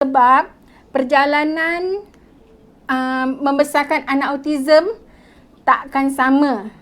Sebab perjalanan membesarkan anak autism takkan sama.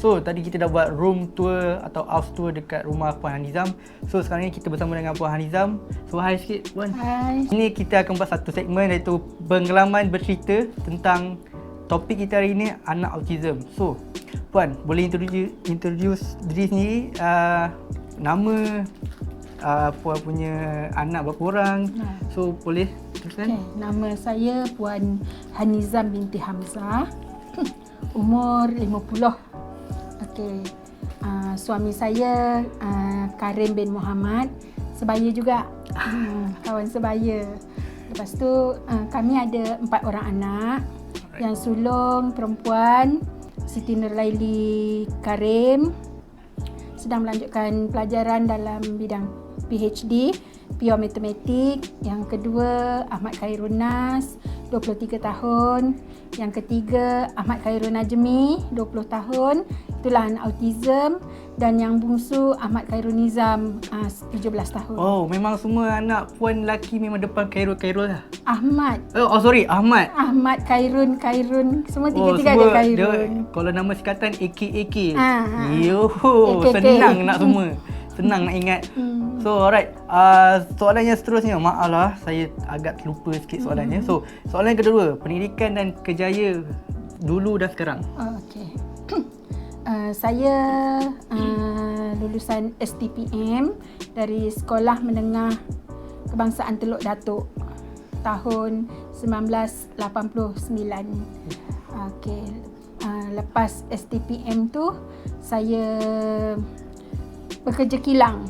So, tadi kita dah buat room tour atau house tour dekat rumah Puan Hanizam. So, sekarang ni kita bersama dengan Puan Hanizam. So, hi sikit Puan. Hai. Ini kita akan buat satu segmen iaitu pengalaman bercerita tentang topik kita hari ini, anak autism. So, Puan, boleh introduce diri sendiri, nama, Puan punya anak berapa orang. So, boleh teruskan? Okay. Nama saya Puan Hanizam binti Hamzah. Umur 50. Okey. Suami saya Karim bin Muhammad, sebaya juga. Kawan sebaya. Lepas tu kami ada 4 orang anak. Yang sulung perempuan Siti Nurlaili Karim sedang melanjutkan pelajaran dalam bidang PhD Pure Matematik. Yang kedua Ahmad Khairun Nas 23 tahun. Yang ketiga Ahmad Khairun Najmi 20 tahun. Itulah anak autism. Dan yang bungsu Ahmad Khairun Nizam 17 tahun. Oh, memang semua anak Puan lelaki memang depan Khairul lah. Ahmad. Sorry, Ahmad. Ahmad Khairun semua tiga-tiga ada Khairun. Kalau nama sikatan AK. AK. Senang nak semua. Senang nak ingat. So, alright. Soalan yang seterusnya, maaf lah saya agak terlupa sikit soalannya. So, soalan yang kedua, pendidikan dan kerjaya dulu dan sekarang. Okey. Saya lulusan STPM dari Sekolah Menengah Kebangsaan Teluk Datuk tahun 1989. Okey. Lepas STPM tu saya bekerja kilang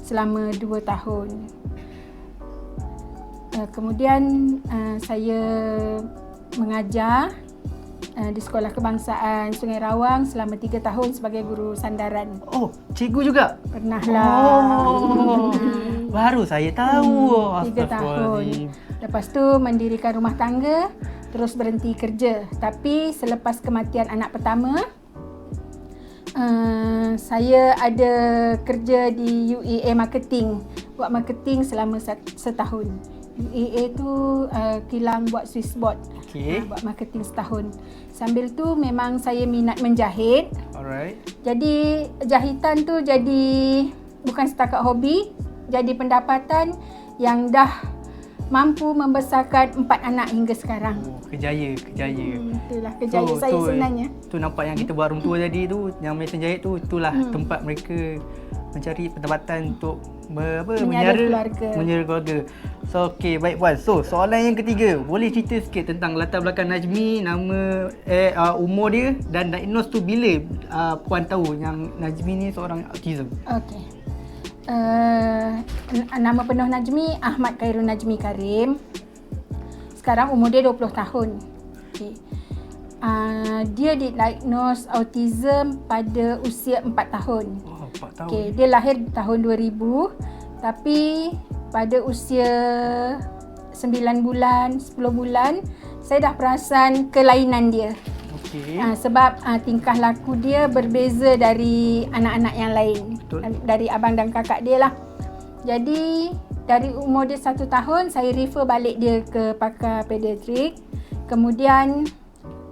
selama 2 tahun. Kemudian saya mengajar di Sekolah Kebangsaan Sungai Rawang selama 3 tahun sebagai guru sandaran. Oh, cikgu juga? Pernahlah. Baru saya tahu. 3 tahun. Lepas tu mendirikan rumah tangga, terus berhenti kerja. Tapi selepas kematian anak pertama, saya ada kerja di UEA Marketing. Buat marketing selama setahun. UEA tu kilang buat switchboard. Okay. Buat marketing setahun. Sambil tu memang saya minat menjahit. Alright. Jadi jahitan tu jadi bukan setakat hobi, jadi pendapatan yang dah mampu membesarkan 4 anak hingga sekarang. Oh, kejaya. Itulah kejaya saya sebenarnya. Tu nampak yang kita buat room tour tadi tu, yang mesin jahit tu, itulah tempat mereka mencari pendapatan untuk menyara keluarga. So, okey, baik Puan. So, soalan yang ketiga, boleh cerita sikit tentang latar belakang Najmi, nama, umur dia dan diagnose tu bila Puan tahu yang Najmi ni seorang autism? Okey. Nama penuh Najmi Ahmad Khairun Najmi Karim. Sekarang umur dia 20 tahun. Okay. Dia didiagnose autism pada usia 4 tahun. Oh, 4 tahun. Okay, dia lahir tahun 2000, tapi pada usia 9 bulan, 10 bulan, saya dah perasan kelainan dia. Okay. Sebab tingkah laku dia berbeza dari anak-anak yang lain. Betul. Dari abang dan kakak dia lah. Jadi dari umur dia 1 tahun, saya refer balik dia ke pakar pediatrik. Kemudian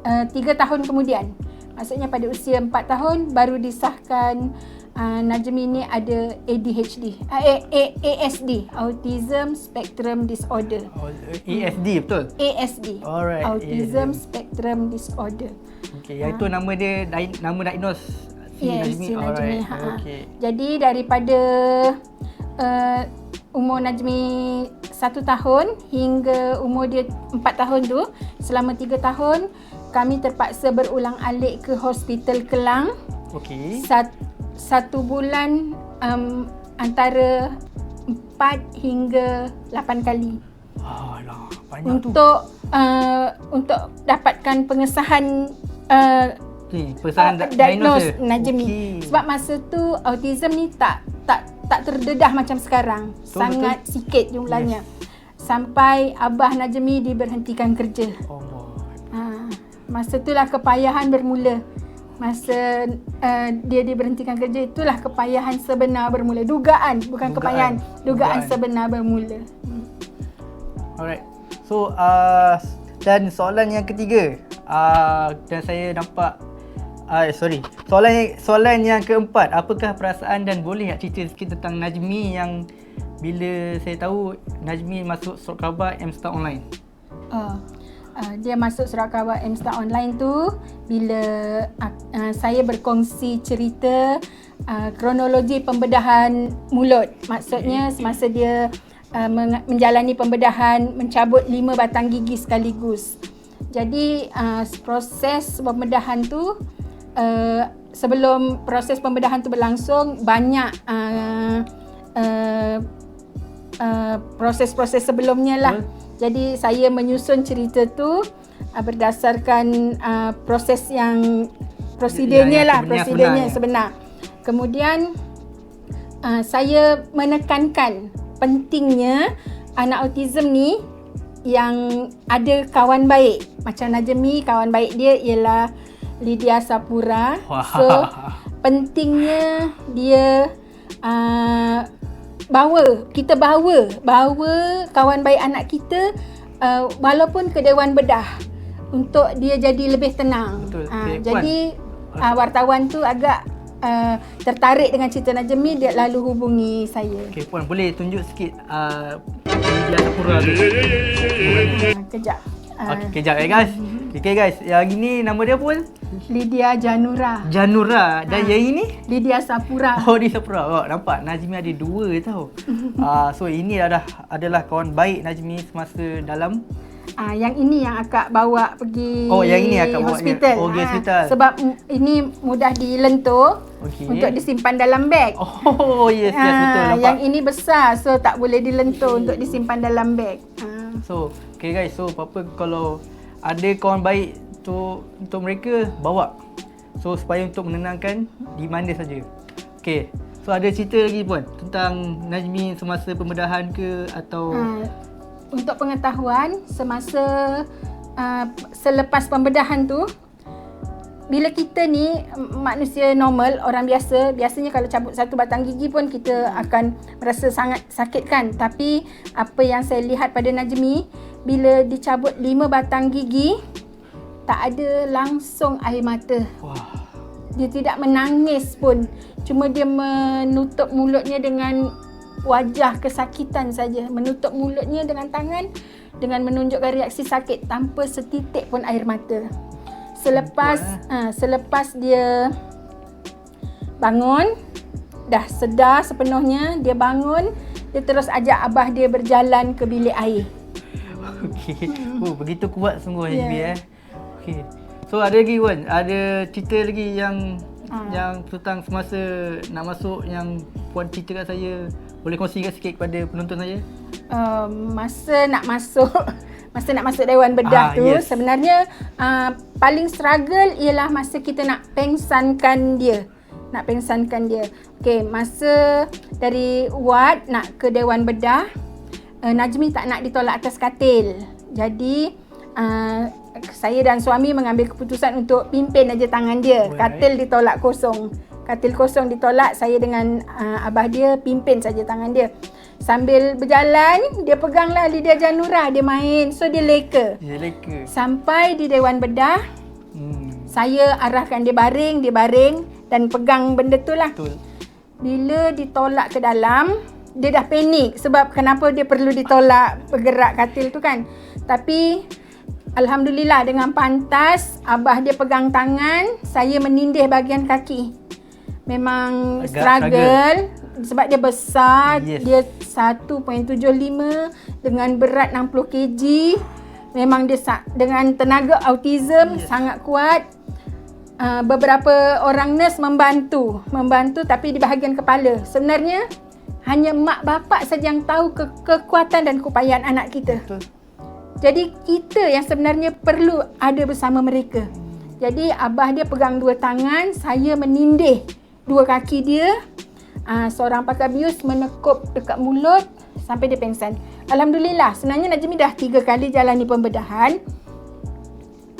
3 tahun kemudian, maksudnya pada usia 4 tahun baru disahkan Najmi ni ada ADHD, ASD, Autism Spectrum Disorder. ASD betul? ASD. Alright. Autism Spectrum Disorder. Okey, iaitu nama dia, nama diagnose Yes, Najmi. si Najmi. Okey. Jadi daripada umur Najmi 1 tahun hingga umur dia 4 tahun tu, selama 3 tahun kami terpaksa berulang-alik ke Hospital Kelang. Okey. 1 bulan antara 4 hingga 8 kali. Alah, banyak tu. Untuk dapatkan pengesahan Pesanan diagnose Najmi. Okay. Sebab masa tu autism ni tak terdedah macam sekarang. Sangat sikit jumlahnya. Sampai Abah Najmi diberhentikan kerja. Allah. Masa itulah kepayahan bermula. Masa dia diberhentikan kerja, itulah kepayahan sebenar bermula. Dugaan, bukan kepayahan. Dugaan sebenar bermula. Alright. So, dan soalan yang ketiga. Dan saya nampak Soalan yang keempat, apakah perasaan dan boleh tak cerita sikit tentang Najmi yang bila saya tahu Najmi masuk surat khabar M-Star Online? Dia masuk surat khabar M-Star Online tu bila saya berkongsi cerita kronologi pembedahan mulut. Maksudnya semasa dia menjalani pembedahan, mencabut 5 batang gigi sekaligus. Jadi proses pembedahan tu, sebelum proses pembedahan tu berlangsung, banyak proses-proses sebelumnya lah. Jadi saya menyusun cerita tu berdasarkan prosedurnya sebenar. Kemudian saya menekankan pentingnya anak autism ni yang ada kawan baik. Macam Najmi, kawan baik dia ialah Lydia Sapura. So pentingnya dia kita bawa kawan baik anak kita walaupun ke Dewan Bedah untuk dia jadi lebih tenang. Betul. Jadi wartawan tu agak tertarik dengan cerita Najmi, dia lalu hubungi saya. Okey, Puan boleh tunjuk sikit Lydia Sapura tu. Kejap. Kejap guys. Okay guys, yang ini nama dia pun Lydia Janura. Dan yang ini Lydia Sapura. Oh, Lydia Sapura. Oh, nampak Najmi ada 2 tau. So ini adalah kawan baik Najmi semasa dalam yang ini yang akak bawa pergi yang ini akak bawa hospital. Hospital. Sebab ini mudah dilentur untuk disimpan dalam beg. Oh, yes betul nampak. Yang ini besar, so tak boleh dilentur untuk disimpan dalam beg. So, okay guys, so apa kalau ada kawan baik tu untuk mereka bawa. So supaya untuk menenangkan di mana saja. Okay. So ada cerita lagi Puan tentang Najmi semasa pembedahan ke atau untuk pengetahuan, semasa selepas pembedahan tu, bila kita ni manusia normal, orang biasa, biasanya kalau cabut 1 batang gigi pun kita akan merasa sangat sakit kan. Tapi apa yang saya lihat pada Najmi, bila dicabut 5 batang gigi, tak ada langsung air mata. Wah. Dia tidak menangis pun. Cuma dia menutup mulutnya dengan wajah kesakitan saja. Menutup mulutnya dengan tangan dengan menunjukkan reaksi sakit tanpa setitik pun air mata. Selepas dia bangun, dah sedar sepenuhnya, dia bangun, dia terus ajak abah dia berjalan ke bilik air. Okey. Begitu kuat sungguh Najmi Okey. So ada lagi Wan, ada cerita lagi yang tentang semasa nak masuk yang Puan cerita kat saya. Boleh kongsikan sikit kepada penonton saya? Masa nak masuk Dewan Bedah tu, sebenarnya paling struggle ialah masa kita nak pengsankan dia. Okey, masa dari ward nak ke Dewan Bedah, Najmi tak nak ditolak atas katil. Jadi saya dan suami mengambil keputusan untuk pimpin aja tangan dia. Katil ditolak kosong. Katil kosong ditolak, saya dengan abah dia pimpin saja tangan dia. Sambil berjalan, dia peganglah Lydia Janura, dia main. So dia leka. Sampai di Dewan Bedah, saya arahkan dia baring dan pegang benda tu lah. Betul. Bila ditolak ke dalam, dia dah panik sebab kenapa dia perlu ditolak bergerak katil tu kan. Tapi alhamdulillah dengan pantas, abah dia pegang tangan, saya menindih bahagian kaki. Memang struggle sebab dia besar, dia 1.75 dengan berat 60 kg. Memang dia dengan tenaga autism sangat kuat. Beberapa orang nurse membantu tapi di bahagian kepala. Sebenarnya hanya mak bapak saja yang tahu kekuatan dan keupayaan anak kita. Betul. Jadi kita yang sebenarnya perlu ada bersama mereka. Jadi abah dia pegang 2 tangan, saya menindih 2 kaki dia. Seorang pakar bius menekup dekat mulut sampai dia pengsan. Alhamdulillah, sebenarnya Najmi dah 3 kali jalani pembedahan.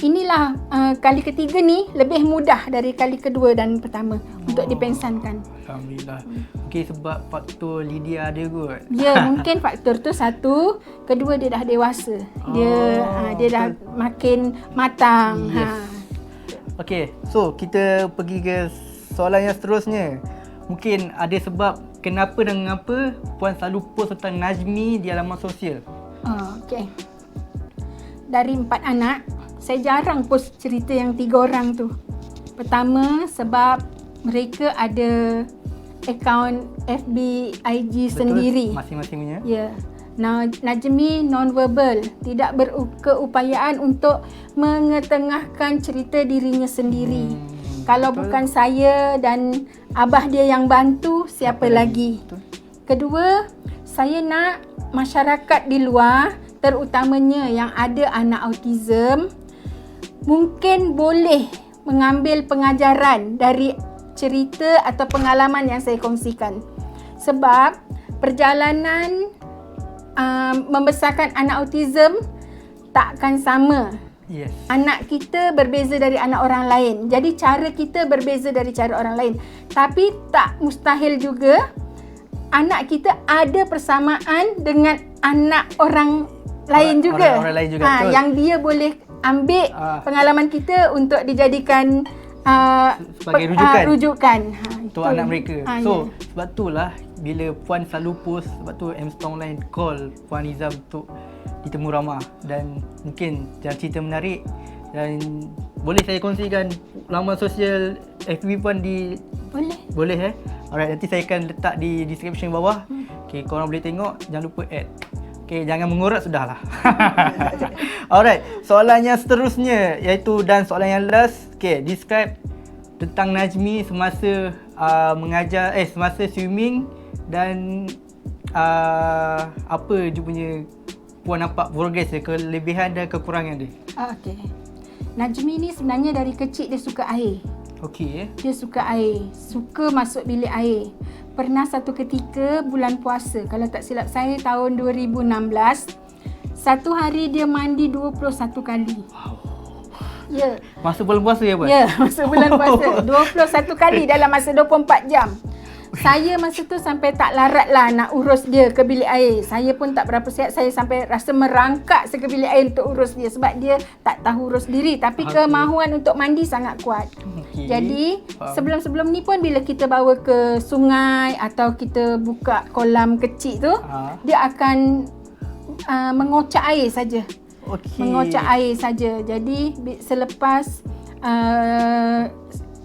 inilah kali ketiga ni lebih mudah dari kali kedua dan pertama untuk dipensankan. Alhamdulillah. Mungkin sebab faktor Lydia ada kot. Ya, mungkin faktor tu satu, kedua dia dah dewasa. Dia dah makin matang. Yes. Okey, so kita pergi ke soalan yang seterusnya. Mungkin ada sebab kenapa dan mengapa Puan selalu post tentang Najmi di laman sosial? Okey. Dari 4 anak, saya jarang post cerita yang 3 orang tu. Pertama, sebab mereka ada akaun FB, IG sendiri. Masing-masing punya. Ya. Najmi non-verbal, tidak berkeupayaan untuk mengetengahkan cerita dirinya sendiri. Kalau betul. Bukan saya dan abah dia yang bantu, siapa lagi? Betul. Kedua, saya nak masyarakat di luar, terutamanya yang ada anak autism, mungkin boleh mengambil pengajaran dari cerita atau pengalaman yang saya kongsikan. Sebab perjalanan membesarkan anak autism takkan sama. Yes. Anak kita berbeza dari anak orang lain. Jadi cara kita berbeza dari cara orang lain. Tapi tak mustahil juga anak kita ada persamaan dengan anak orang lain juga. Orang lain juga. Yang dia boleh ambil pengalaman kita untuk dijadikan sebagai rujukan. Untuk anak mereka. So, sebab itulah bila Puan selalu post, sebab tu M-Star Online call Puan Nizam untuk ditemu ramah. Dan mungkin cerita menarik dan boleh saya kongsikan laman sosial FB Puan di... Boleh Alright, nanti saya akan letak di description bawah. Okay, korang boleh tengok, jangan lupa add. Okay, jangan mengurat sudahlah. Alright, soalan yang seterusnya iaitu dan soalan yang last. Okay, describe tentang Najmi semasa mengajar, semasa swimming dan apa dia punya Puan nampak progress dia, kelebihan dan kekurangan dia. Okey. Najmi ni sebenarnya dari kecil dia suka air. Okey. Dia suka air, suka masuk bilik air. Pernah satu ketika bulan puasa, kalau tak silap saya tahun 2016, satu hari dia mandi 21 kali. Wow. Ya. Masa bulan puasa ya, Puan? Ya, masa bulan puasa. 21 kali dalam masa 24 jam. Saya masa tu sampai tak larat lah nak urus dia ke bilik air. Saya pun tak berapa sihat. Saya sampai rasa merangkak ke bilik air untuk urus dia. Sebab dia tak tahu urus diri. Tapi kemahuan untuk mandi sangat kuat. Jadi, sebelum-sebelum ni pun bila kita bawa ke sungai atau kita buka kolam kecil tu, dia akan mengocak air saja. Mengocak air saja. Jadi, selepas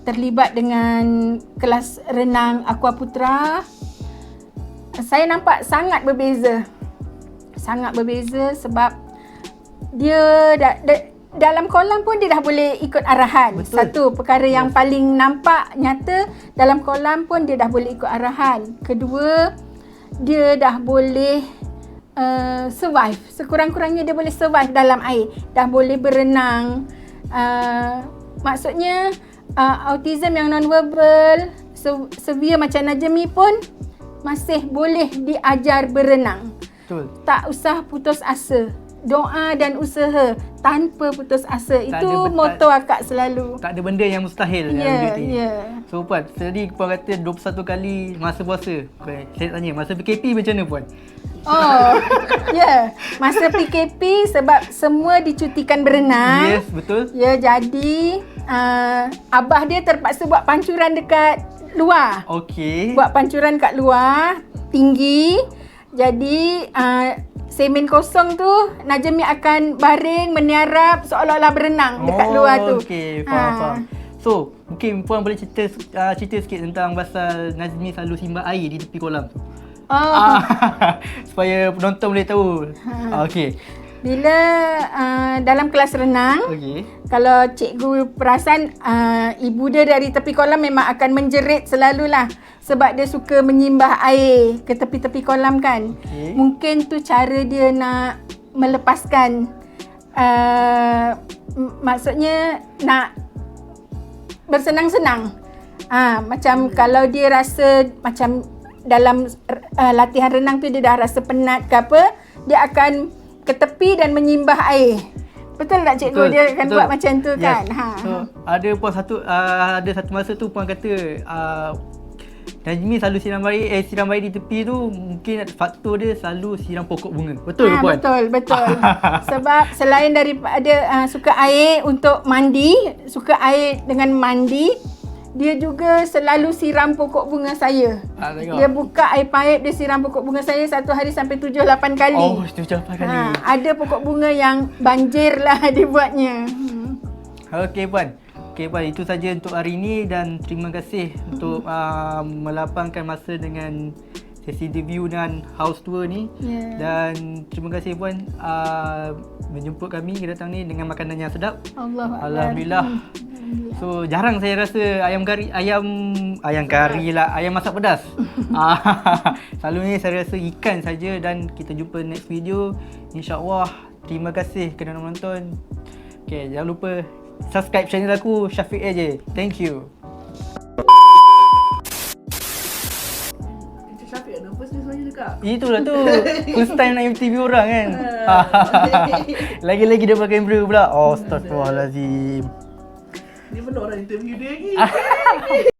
terlibat dengan kelas renang Aquaputra, saya nampak sangat berbeza. Sangat berbeza sebab dia dalam kolam pun dia dah boleh ikut arahan. Betul. Satu perkara yang paling nampak nyata, dalam kolam pun dia dah boleh ikut arahan. Kedua, dia dah boleh survive. Sekurang-kurangnya dia boleh survive dalam air. Dah boleh berenang. Maksudnya autism yang non-verbal, severe macam Najmi pun masih boleh diajar berenang. Betul. Tak usah putus asa. Doa dan usaha tanpa putus asa. Itu moto akak selalu. Tak ada benda yang mustahil. Ya. So Puan, tadi Puan kata 21 kali masa puasa. Saya tanya, masa PKP macam mana Puan? Masa PKP sebab semua dicutikan berenang. Yes, betul. Ya, jadi abah dia terpaksa buat pancuran dekat luar. Okey. Buat pancuran kat luar, tinggi. Jadi semen kosong tu Najmi akan baring meniarap seolah-olah berenang dekat luar tu. Okey, faham. So, mungkin Puan boleh cerita sikit tentang pasal Najmi selalu simbah air di tepi kolam tu. Supaya penonton boleh tahu. Okey. Bila dalam kelas renang, kalau cikgu perasan, ibu dia dari tepi kolam memang akan menjerit selalulah. Sebab dia suka menyimbah air ke tepi-tepi kolam kan. Mungkin tu cara dia nak melepaskan, maksudnya nak bersenang-senang. Macam kalau dia rasa macam dalam latihan renang tu dia dah rasa penat ke apa, dia akan ke tepi dan menyimbah air. Betul tak cikgu? Dia akan buat macam tu kan? So, ada satu masa tu puan kata Najmi selalu siram air di tepi tu mungkin faktor dia selalu siram pokok bunga. Betul ke puan? Betul. Sebab selain daripada suka air untuk mandi, suka air dengan mandi, dia juga selalu siram pokok bunga saya. Dia buka air paip, dia siram pokok bunga saya satu hari sampai 7-8 kali. Oh, 7-8 kali. Ada pokok bunga yang banjir lah dia buatnya. Okey puan. Itu saja untuk hari ini dan terima kasih untuk melapangkan masa dengan sesi interview dan house tour ni. Dan terima kasih puan menjemput kami datang ni dengan makanan yang sedap. Alhamdulillah. So jarang saya rasa ayam masak pedas. Selalunya saya rasa ikan saja dan kita jumpa next video. InsyaAllah. Terima kasih kerana menonton. Okay, jangan lupa subscribe channel aku Syafiq AJ. Thank you. Syafiq ada first news banyak dekat. Itulah tu. First time nak interview orang kan. Lagi-lagi dia pakai kamera pula. Astagfirullahalazim. Ni belum orang interview dia lagi.